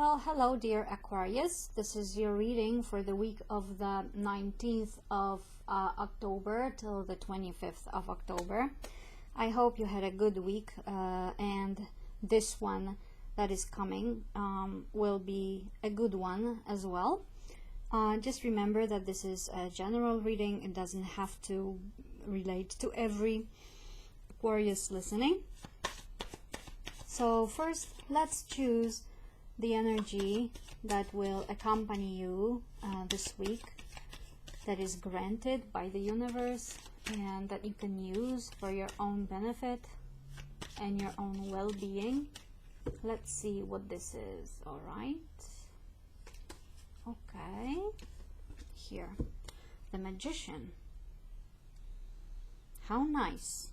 Well, hello dear Aquarius. This is your reading for the week of the 19th of October till the 25th of October. I hope you had a good week and this one that is coming will be a good one as well. Just remember that this is a general reading. It doesn't have to relate to every Aquarius listening. So first, let's choose the energy that will accompany you this week, that is granted by the universe and that you can use for your own benefit and your own well-being. Let's see what this is. All right, okay, here, the Magician. How nice.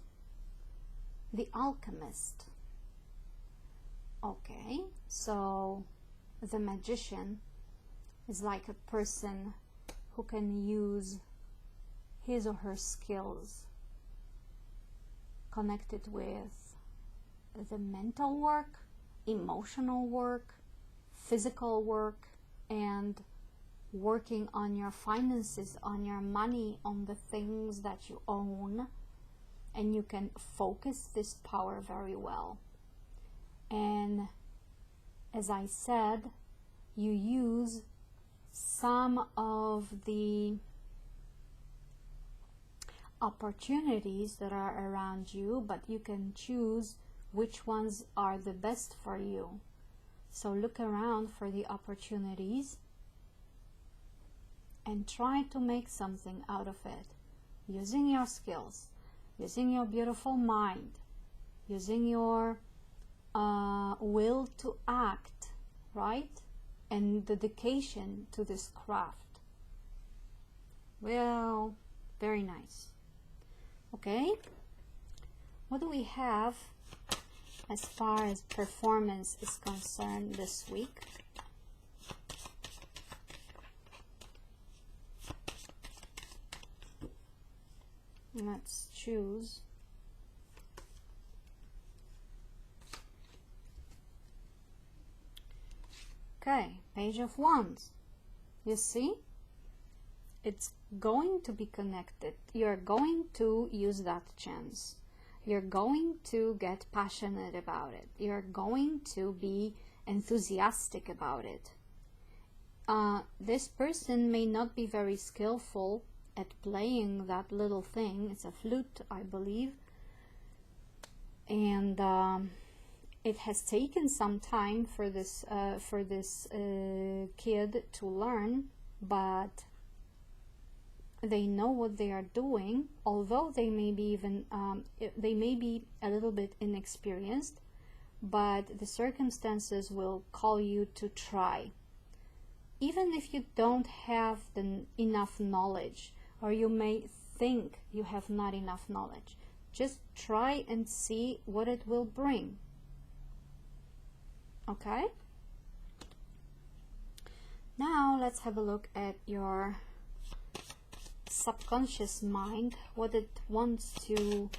The Alchemist. Okay, so the Magician is like a person who can use his or her skills connected with the mental work, emotional work, physical work, and working on your finances, on your money, on the things that you own, and you can focus this power very well. And as I said, you use some of the opportunities that are around you, but you can choose which ones are the best for you. So look around for the opportunities and try to make something out of it, using your skills, using your beautiful mind, using your will to act, right? And dedication to this craft. Well, very nice. Okay, what do we have as far as performance is concerned this week? Let's choose. Okay, Page of Wands. You see, it's going to be connected. You're going to use that chance. You're going to get passionate about it. You're going to be enthusiastic about it. This person may not be very skillful at playing that little thing. It's a flute, I believe. And it has taken some time for this kid to learn, but they know what they are doing, although they may be a little bit inexperienced, but the circumstances will call you to try. Even if you don't have enough knowledge, or you may think you have not enough knowledge, just try and see what it will bring. Okay, now let's have a look at your subconscious mind, what it wants to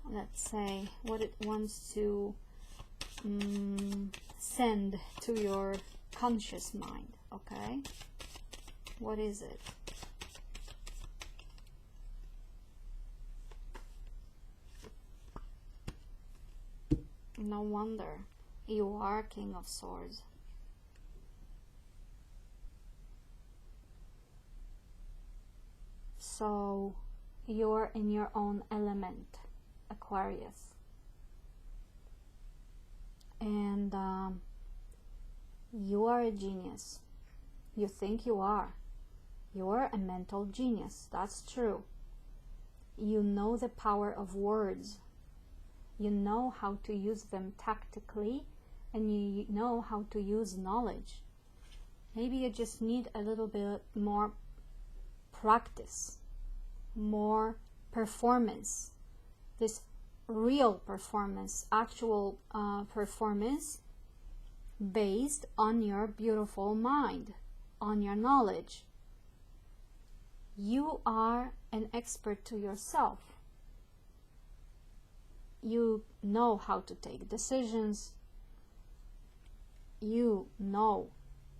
let's say what it wants to send to your conscious mind. Okay, what is it? No wonder you are King of Swords. So you're in your own element, Aquarius. And you are a genius. You think you are. You're a mental genius. That's true. You know the power of words. You know how to use them tactically, and you know how to use knowledge. Maybe you just need a little bit more practice, more performance, this real performance, actual performance based on your beautiful mind, on your knowledge. You are an expert to yourself. You know how to take decisions. you know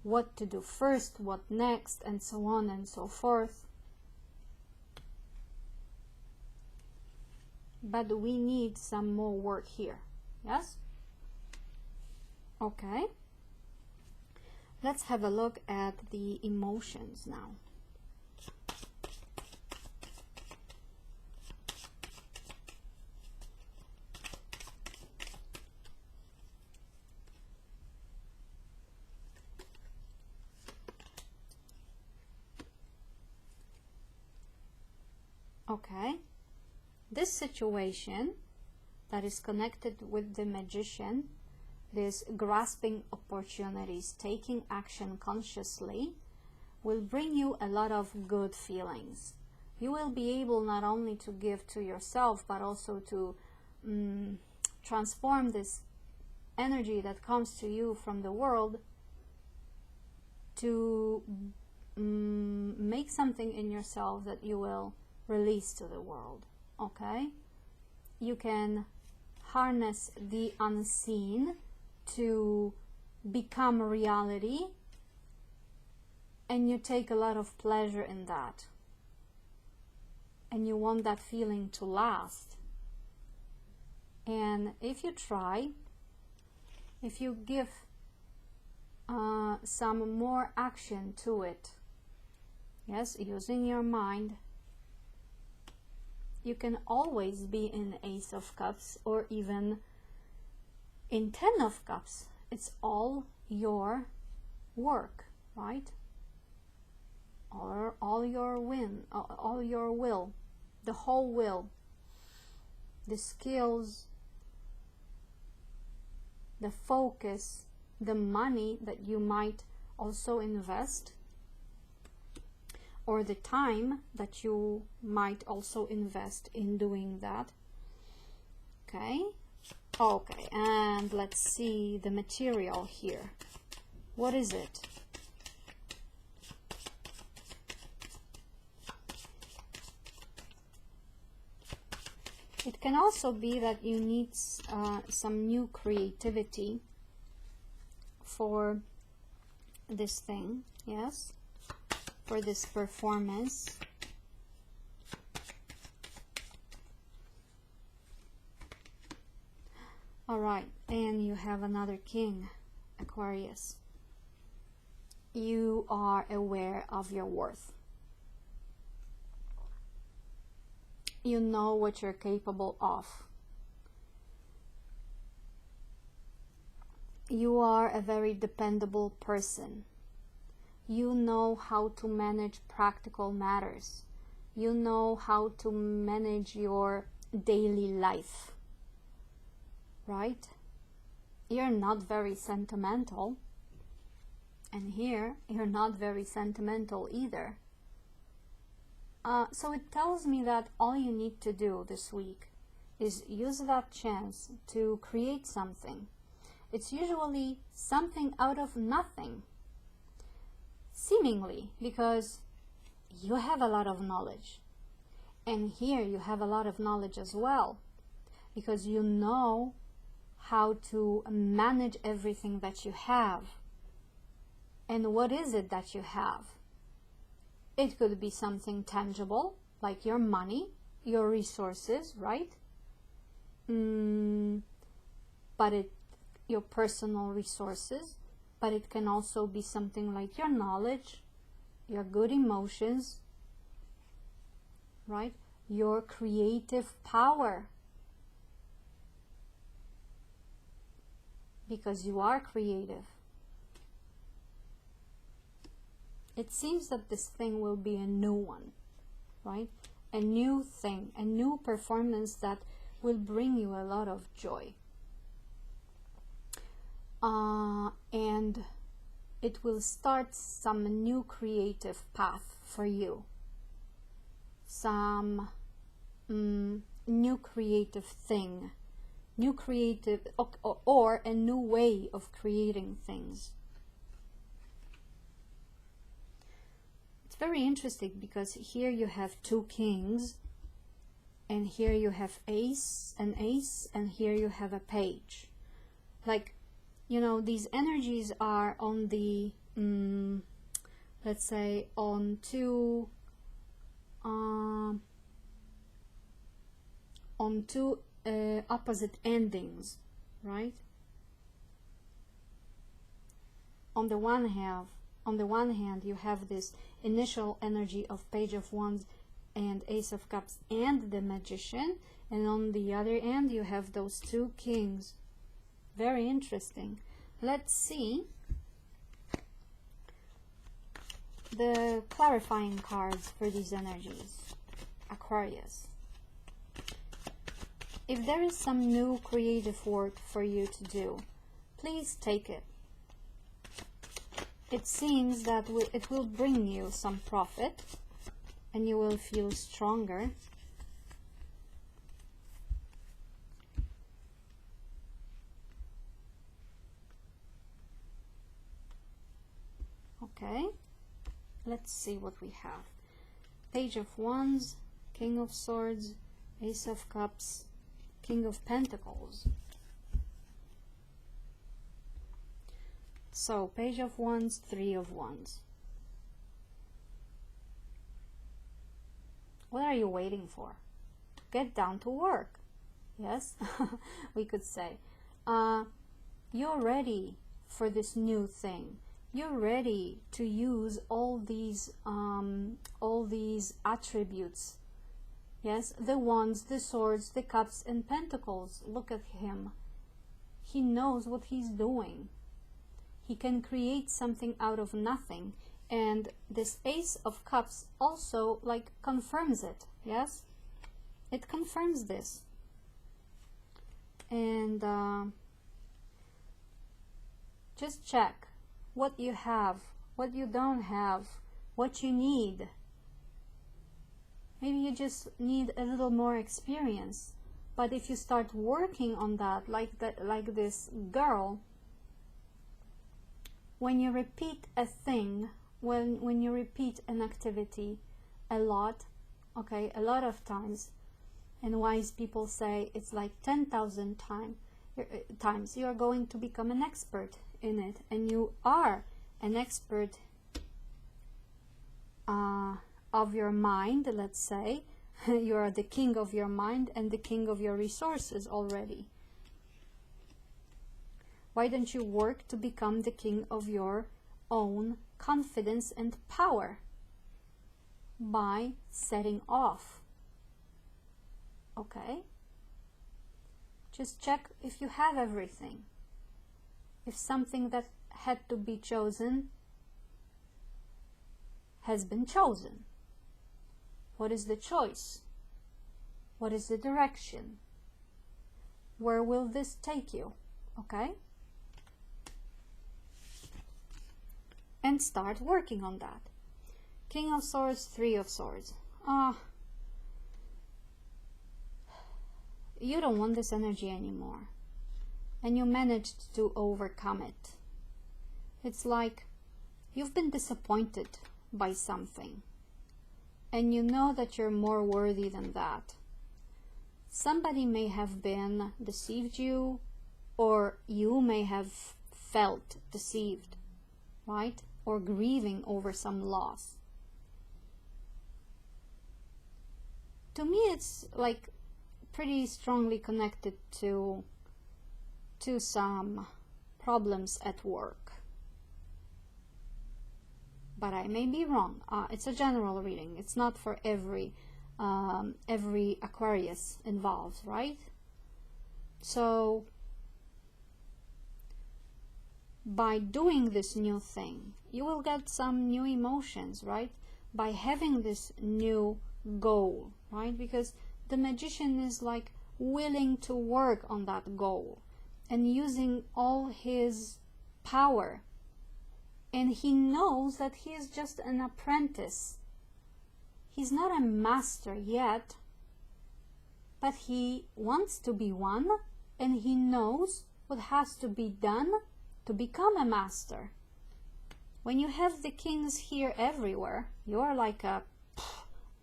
what to do first, what next, and so on and so forth. But we need some more work here. Yes? Okay. Let's have a look at the emotions now. Okay. This situation that is connected with the Magician, this grasping opportunities, taking action consciously, will bring you a lot of good feelings. You will be able not only to give to yourself, but also to transform this energy that comes to you from the world to make something in yourself that you will release to the world. Okay? You can harness the unseen to become reality, and you take a lot of pleasure in that, and you want that feeling to last. And if you try, if you give some more action to it, yes, using your mind, you can always be in Ace of Cups or even in 10 of Cups. It's all your work, right? All your will, the whole will, the skills, the focus, the money that you might also invest, or the time that you might also invest in doing that. Okay. Okay, and let's see the material here. What is it? It can also be that you need some new creativity for this thing, yes, for this performance. All right, and you have another king, Aquarius. You are aware of your worth. You know what you're capable of. You are a very dependable person. You know how to manage practical matters. You know how to manage your daily life. Right? You're not very sentimental, and here you're not very sentimental either. So it tells me that all you need to do this week is use that chance to create something. It's usually something out of nothing, seemingly, because you have a lot of knowledge, and here you have a lot of knowledge as well, because you know how to manage everything that you have. And what is it that you have? It could be something tangible, like your money, your resources, right? Your personal resources, but it can also be something like your knowledge, your good emotions, right? Your creative power, because you are creative. It seems that this thing will be a new one, right? A new thing, a new performance that will bring you a lot of joy. And it will start some new creative path for you. Some new creative thing. New creative, or a new way of creating things. It's very interesting because here you have two kings, and here you have an ace, and here you have a page. Like, you know, these energies are on the, let's say, on two opposite endings, right? On the one hand, you have this initial energy of Page of Wands and Ace of Cups and the Magician, and on the other end, you have those two kings. Very interesting. Let's see the clarifying cards for these energies, Aquarius. If there is some new creative work for you to do, please take it. It seems that it will bring you some profit and you will feel stronger. Okay, let's see what we have. Page of Wands, King of Swords, Ace of Cups, King of Pentacles. So, Page of Wands, Three of Wands. What are you waiting for? Get down to work. Yes, we could say. You're ready for this new thing. You're ready to use all these attributes. Yes, the wands, the swords, the cups and pentacles. Look at him. He knows what he's doing. He can create something out of nothing. And this Ace of Cups also like confirms it. Yes, it confirms this. And just check what you have, what you don't have, what you need. Maybe you just need a little more experience. But if you start working on that, like this girl, when you repeat a thing, when you repeat an activity a lot, okay, a lot of times, and wise people say it's like 10,000 times, you are going to become an expert in it, and you are an expert of your mind, let's say. You are the king of your mind and the king of your resources already. Why don't you work to become the king of your own confidence and power by setting off? Okay? Just check if you have everything. If something that had to be chosen has been chosen. What is the choice? What is the direction? Where will this take you? Okay? And start working on that. King of Swords, Three of Swords. You don't want this energy anymore. And you managed to overcome it. It's like you've been disappointed by something. And you know that you're more worthy than that. Somebody may have been deceived you, or you may have felt deceived, right? Or grieving over some loss. To me, it's like pretty strongly connected to some problems at work. But I may be wrong. It's a general reading. It's not for every Aquarius involved, right? So by doing this new thing, you will get some new emotions, right? By having this new goal, right? Because the Magician is like willing to work on that goal and using all his power. And he knows that he is just an apprentice. He's not a master yet, but he wants to be one, and he knows what has to be done to become a master. When you have the kings here everywhere, you're like a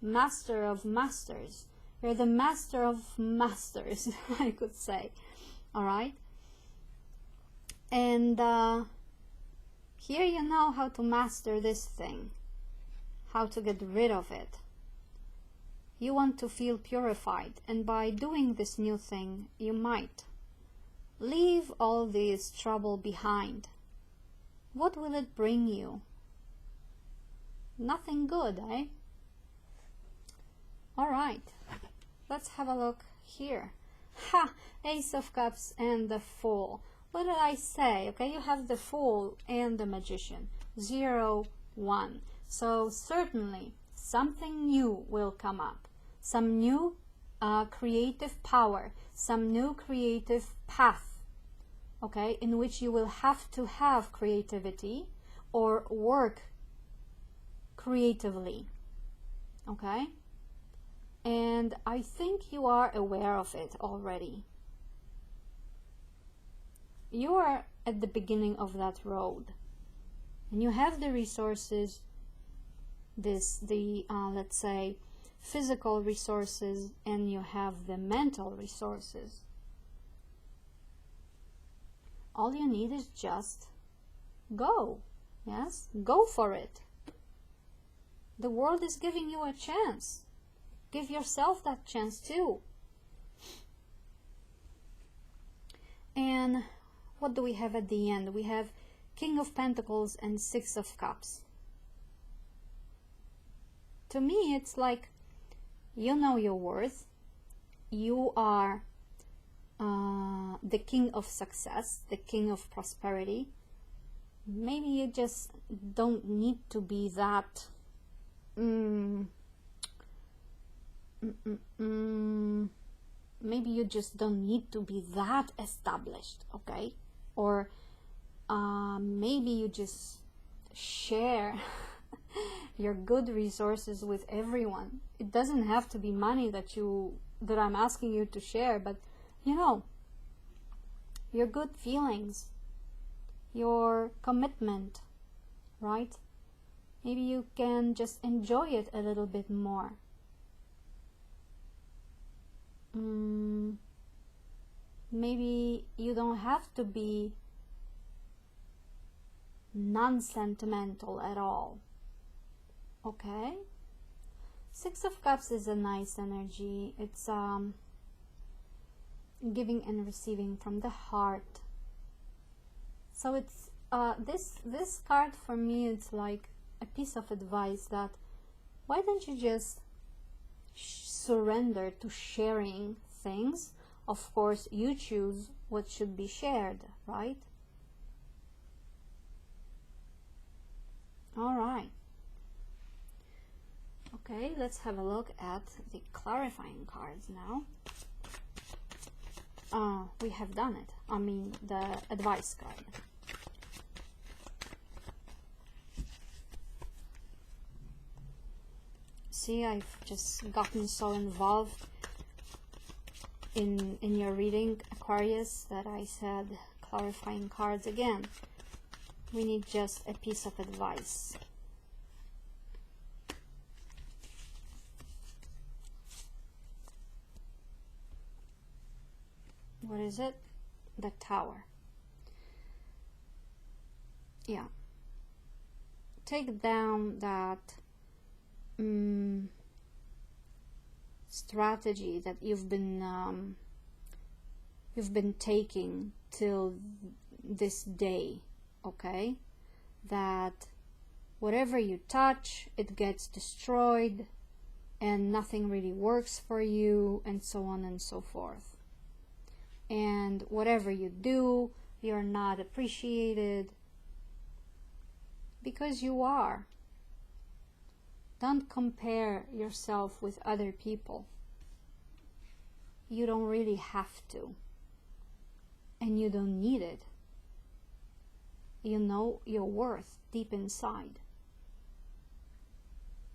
master of masters. You're the master of masters, I could say. All right? And here you know how to master this thing, how to get rid of it. You want to feel purified, and by doing this new thing, you might leave all this trouble behind. What will it bring you? Nothing good, eh? All right, let's have a look here. Ha! Ace of Cups and the Fool. What did I say? Okay, you have the Fool and the Magician. 0, 1. So certainly something new will come up. Some new creative power, some new creative path, okay, in which you will have to have creativity or work creatively, okay? And I think you are aware of it already. You are at the beginning of that road, and you have the resources, let's say, physical resources, and you have the mental resources. All you need is just go. Yes, go for it. The world is giving you a chance. Give yourself that chance too. And what do we have at the end? We have King of Pentacles and 6 of Cups. To me, it's like, you know your worth. You are the king of success, the king of prosperity. Maybe you just don't need to be that maybe you just don't need to be that established, okay? Or maybe you just share your good resources with everyone. It doesn't have to be money that I'm asking you to share, but you know, your good feelings, your commitment, right? Maybe you can just enjoy it a little bit more. Maybe you don't have to be non-sentimental at all. Okay? 6 of Cups is a nice energy. It's giving and receiving from the heart. So it's this card for me, it's like a piece of advice that why don't you just surrender to sharing things. Of course, you choose what should be shared, right? All right. Okay, let's have a look at the clarifying cards now. We have done it. I mean, the advice card. See, I've just gotten so involved in your reading, Aquarius, that I said clarifying cards again. We need just a piece of advice. What is it? The Tower. Yeah. Take down that strategy that you've been taking till this day, okay? That whatever you touch, it gets destroyed, and nothing really works for you, and so on and so forth. And whatever you do, you're not appreciated, because you are. Don't compare yourself with other people. You don't really have to. And you don't need it. You know your worth deep inside.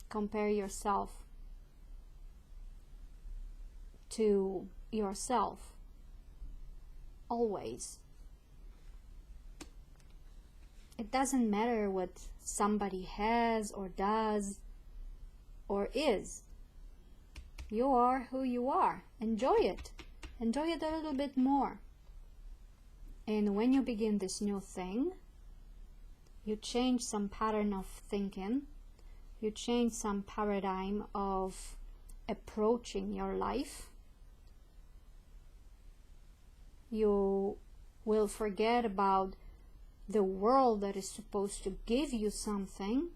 Compare yourself to yourself. Always. It doesn't matter what somebody has or does or is. You are who you are. Enjoy it. Enjoy it a little bit more. And when you begin this new thing, you change some pattern of thinking, you change some paradigm of approaching your life. You will forget about the world that is supposed to give you something.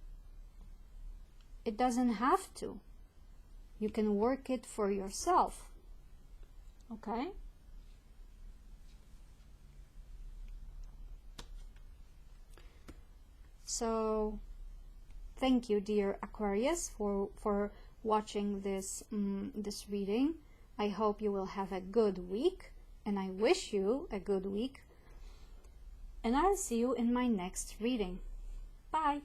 It doesn't have to. You can work it for yourself. Okay? So, thank you, dear Aquarius, for watching this this reading. I hope you will have a good week, and I wish you a good week. And I'll see you in my next reading. Bye!